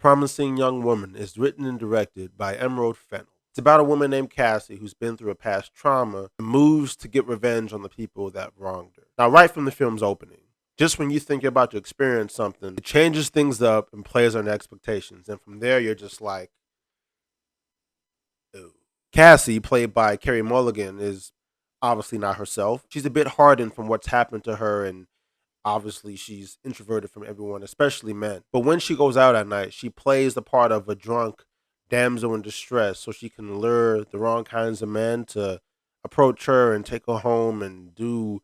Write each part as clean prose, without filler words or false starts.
Promising Young Woman is written and directed by Emerald Fennell. It's about a woman named Cassie who's been through a past trauma and moves to get revenge on the people that wronged her. Now, right from the film's opening, just when you think you're about to experience something, it changes things up and plays on expectations. And from there, you're just like, ooh. Cassie, played by Carey Mulligan, is obviously not herself. She's a bit hardened from what's happened to her, and obviously she's introverted from everyone, especially men. But when she goes out at night, she plays the part of a drunk damsel in distress so she can lure the wrong kinds of men to approach her and take her home and do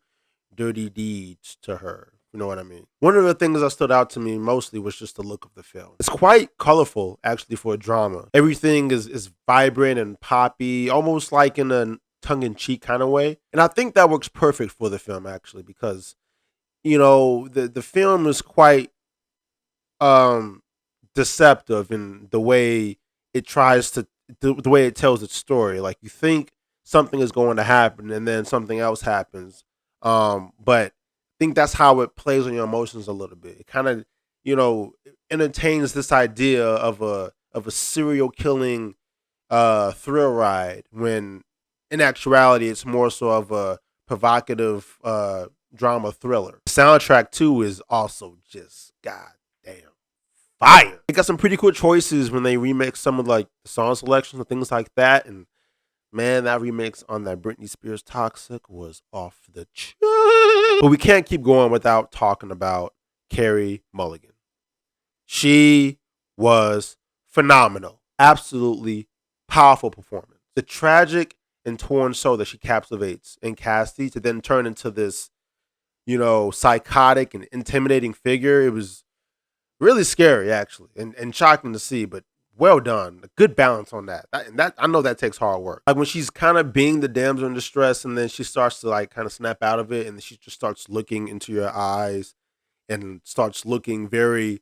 dirty deeds to her. You know what I mean? One of the things that stood out to me mostly was just the look of the film. It's quite colorful, actually, for a drama. Everything is vibrant and poppy, almost like in a tongue-in-cheek kind of way. And I think that works perfect for the film, actually, because, you know, the film is quite deceptive in the way it tries to, the way it tells its story. Like, you think something is going to happen and then something else happens. But I think that's how it plays on your emotions a little bit. It kind of, you know, entertains this idea of a serial killing thrill ride, when in actuality it's more so of a provocative drama thriller. The soundtrack too is also just goddamn fire. They got some pretty cool choices when they remix some of like the song selections and things like that. And man, that remix on that Britney Spears Toxic was off the chain. But we can't keep going without talking about Carey Mulligan. She was phenomenal. Absolutely powerful performance. The tragic and torn soul that she captivates in Cassie to then turn into this, you know, psychotic and intimidating figure. It was really scary, actually, and shocking to see, but well done. A good balance on that. That I know that takes hard work. Like when she's kind of being the damsel in distress, and then she starts to like kind of snap out of it, and she just starts looking into your eyes, and starts looking very,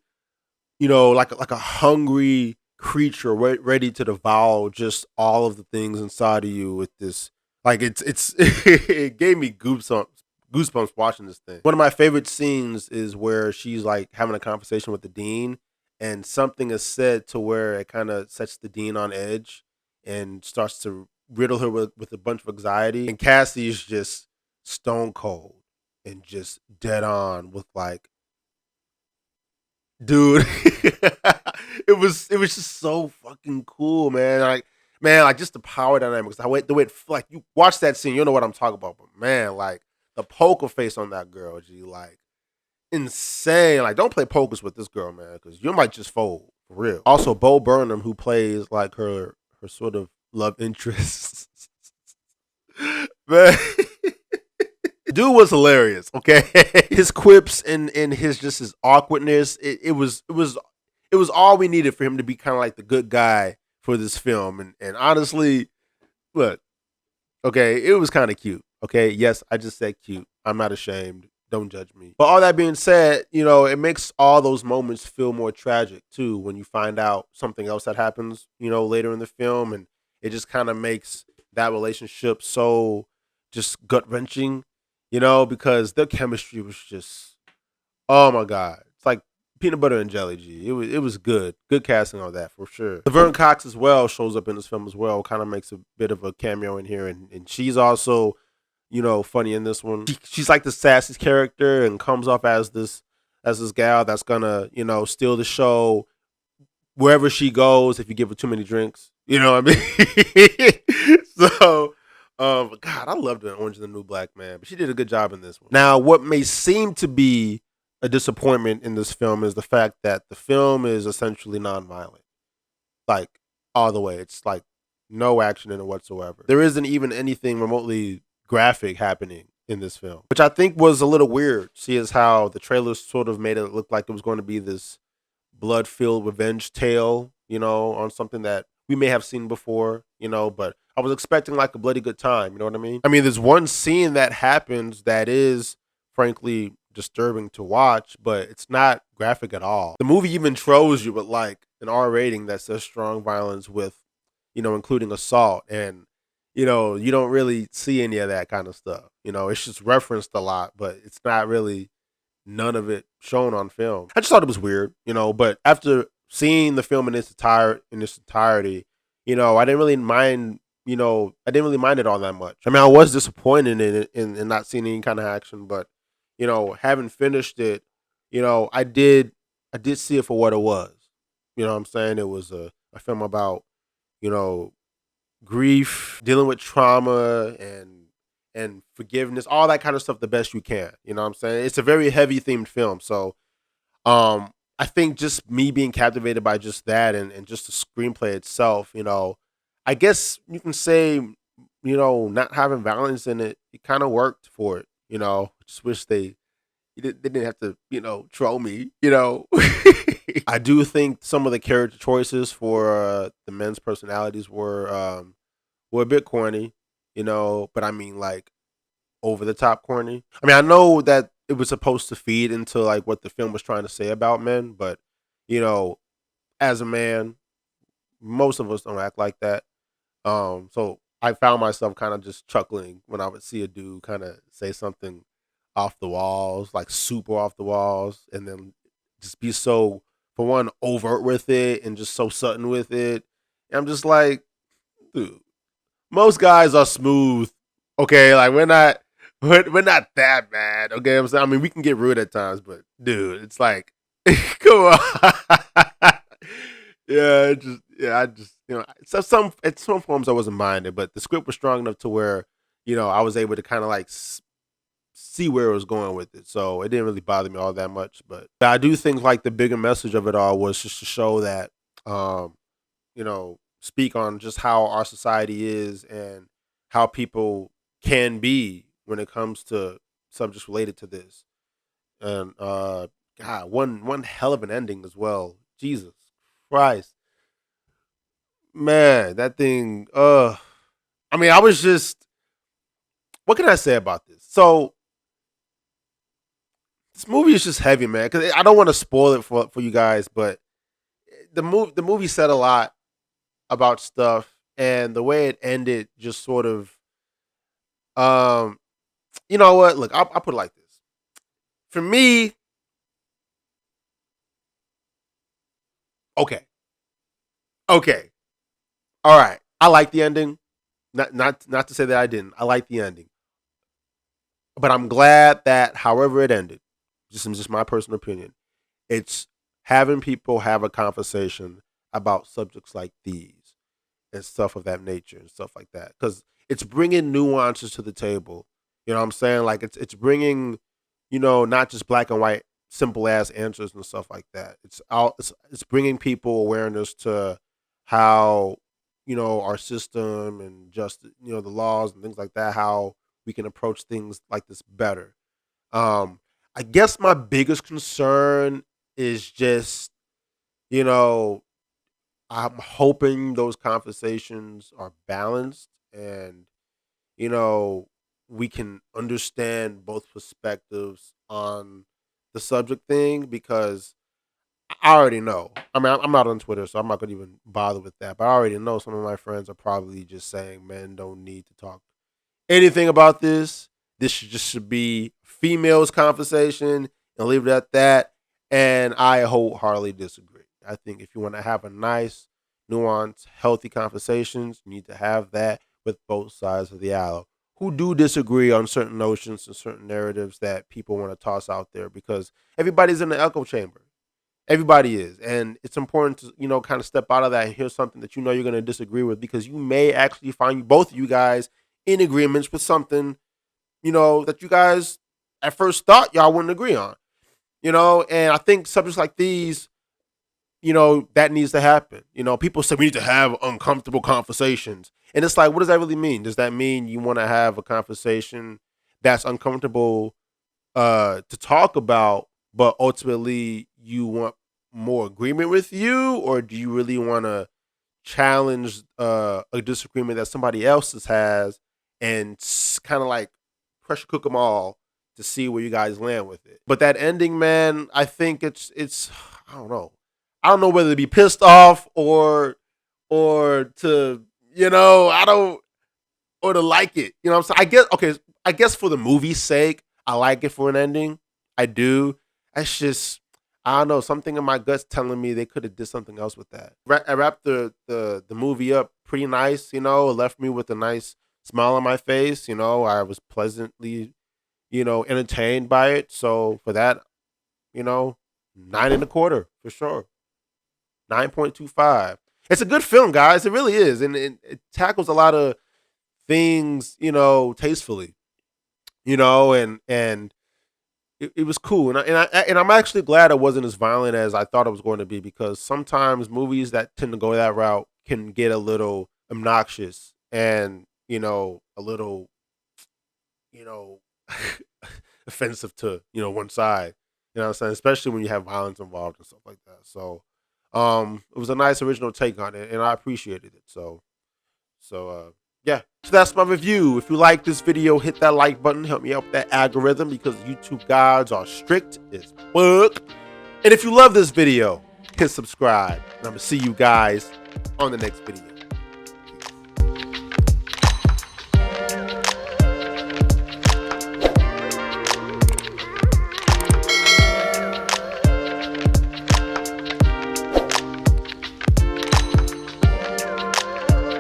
you know, like a hungry creature ready to devour just all of the things inside of you with this. Like it's it gave me goosebumps watching this thing. One of my favorite scenes is where she's like having a conversation with the dean, and something is said to where it kind of sets the dean on edge and starts to riddle her with a bunch of anxiety. And Cassie is just stone cold and just dead on with like, dude, it was just so fucking cool, man. Like just the power dynamics. The way it, like you watch that scene, you know what I'm talking about. But man, like the poker face on that girl, G, like insane. Like don't play pokers with this girl, man, because you might just fold for real. Also, Bo Burnham, who plays like her sort of love interest, man. Dude was hilarious. Okay, his quips and his awkwardness. It was all we needed for him to be kind of like the good guy for this film. And honestly, look, okay, it was kind of cute. Okay, yes, I just said cute. I'm not ashamed. Don't judge me. But all that being said, you know, it makes all those moments feel more tragic too when you find out something else that happens, you know, later in the film, and it just kind of makes that relationship so just gut wrenching, you know, because their chemistry was just, oh my god, it's like peanut butter and jelly. G, it was good casting on that for sure. Laverne Cox as well shows up in this film as well, kind of makes a bit of a cameo in here, and she's also, you know, funny in this one. She's like the sassy character and comes off as this gal that's gonna, you know, steal the show wherever she goes if you give her too many drinks. You know what I mean? So, God, I loved her in Orange is the New Black, man. But she did a good job in this one. Now, what may seem to be a disappointment in this film is the fact that the film is essentially nonviolent, like all the way. It's like no action in it whatsoever. There isn't even anything remotely graphic happening in this film, which I think was a little weird. See, as how the trailers sort of made it look like it was going to be this blood-filled revenge tale, you know, on something that we may have seen before, you know, but I was expecting like a bloody good time, you know what I mean? I mean, there's one scene that happens that is frankly disturbing to watch, but it's not graphic at all. The movie even throws you with like an R rating that says strong violence with, you know, including assault, and you know, you don't really see any of that kind of stuff. You know, it's just referenced a lot, but it's not really none of it shown on film. I just thought it was weird, you know, but after seeing the film in its entirety, I didn't really mind. I didn't really mind it all that much. I mean, I was disappointed in it in not seeing any kind of action, but having finished it, I did see it for what it was. You know what I'm saying? It was a film about you know grief, dealing with trauma, and forgiveness, all that kind of stuff the best you can. You know what I'm saying? It's a very heavy themed film, so I think just me being captivated by just that and just the screenplay itself, I guess you can say, not having violence in it, it kind of worked for it. Just wish they didn't have to, troll me. I do think some of the character choices for the men's personalities were a bit corny, but I mean like over the top corny. I mean, I know that it was supposed to feed into like what the film was trying to say about men, but you know, as a man, most of us don't act like that. So I found myself kind of just chuckling when I would see a dude kind of say something off the walls, like super off the walls, and then just be so, for one, overt with it and just so sudden with it. And I'm just like, dude, most guys are smooth. Okay, like we're not that bad. Okay, I'm saying, I mean, we can get rude at times, but dude, it's like, come on. Yeah, I just, so some at some forms I wasn't minded, but the script was strong enough to where, I was able to kind of like see where it was going with it. So it didn't really bother me all that much. But I do think like the bigger message of it all was just to show that, um, speak on just how our society is and how people can be when it comes to subjects related to this. And God, one hell of an ending as well. Jesus Christ, man, that thing. I mean, I was just. What can I say about this? So this movie is just heavy, man. Because I don't want to spoil it for you guys, but the movie said a lot about stuff, and the way it ended just sort of. Um, you know what? Look, I'll put it like this. For me, okay, okay, all right. I like the ending. Not to say that I didn't. I like the ending, but I'm glad that however it ended, just my personal opinion, it's having people have a conversation about subjects like these and stuff of that nature and stuff like that because it's bringing nuances to the table. You know what I'm saying? Like it's bringing, not just black and white simple ass answers and stuff like that. It's bringing people awareness to how our system and just the laws and things like that, how we can approach things like this better. um I guess my biggest concern is just, you know I'm hoping those conversations are balanced and, you know, we can understand both perspectives on the subject thing because I already know. I mean, I'm not on Twitter, so I'm not going to even bother with that. But I already know some of my friends are probably just saying men don't need to talk anything about this. This should be females' conversation and leave it at that. And I wholeheartedly disagree. I think if you want to have a nice, nuanced, healthy conversations, you need to have that with both sides of the aisle who do disagree on certain notions and certain narratives that people want to toss out there because everybody's in the echo chamber. Everybody is. And it's important to, kind of step out of that and hear something that you're going to disagree with because you may actually find both of you guys in agreements with something, that you guys at first thought y'all wouldn't agree on. And I think subjects like these, that needs to happen. People say we need to have uncomfortable conversations. And it's like, what does that really mean? Does that mean you want to have a conversation that's uncomfortable to talk about, but ultimately you want more agreement with you? Or do you really want to challenge a disagreement that somebody else has and kind of like pressure cook them all to see where you guys land with it? But that ending, man, I think it's I don't know. I don't know whether to be pissed off or to I don't or to like it. You know what I'm saying? I guess okay. I guess for the movie's sake, I like it for an ending. I do. It's just I don't know, something in my gut's telling me they could have did something else with that. I wrapped the movie up pretty nice, you know. It left me with a nice smile on my face, you know. I was pleasantly, you know, entertained by it. So for that, you know, 9.25 for sure. 9.25. It's a good film, guys. It really is, and it tackles a lot of things, you know, tastefully, you know, and it was cool, and I'm actually glad it wasn't as violent as I thought it was going to be, because sometimes movies that tend to go that route can get a little obnoxious and, you know, a little, you know, offensive to, you know, one side. You know what I'm saying? Especially when you have violence involved and stuff like that. So it was a nice original take on it, and I appreciated it. So yeah. So that's my review. If you like this video, hit that like button. Help me out with that algorithm, because YouTube gods are strict as fuck. And if you love this video, hit subscribe. And I'm gonna see you guys on the next video.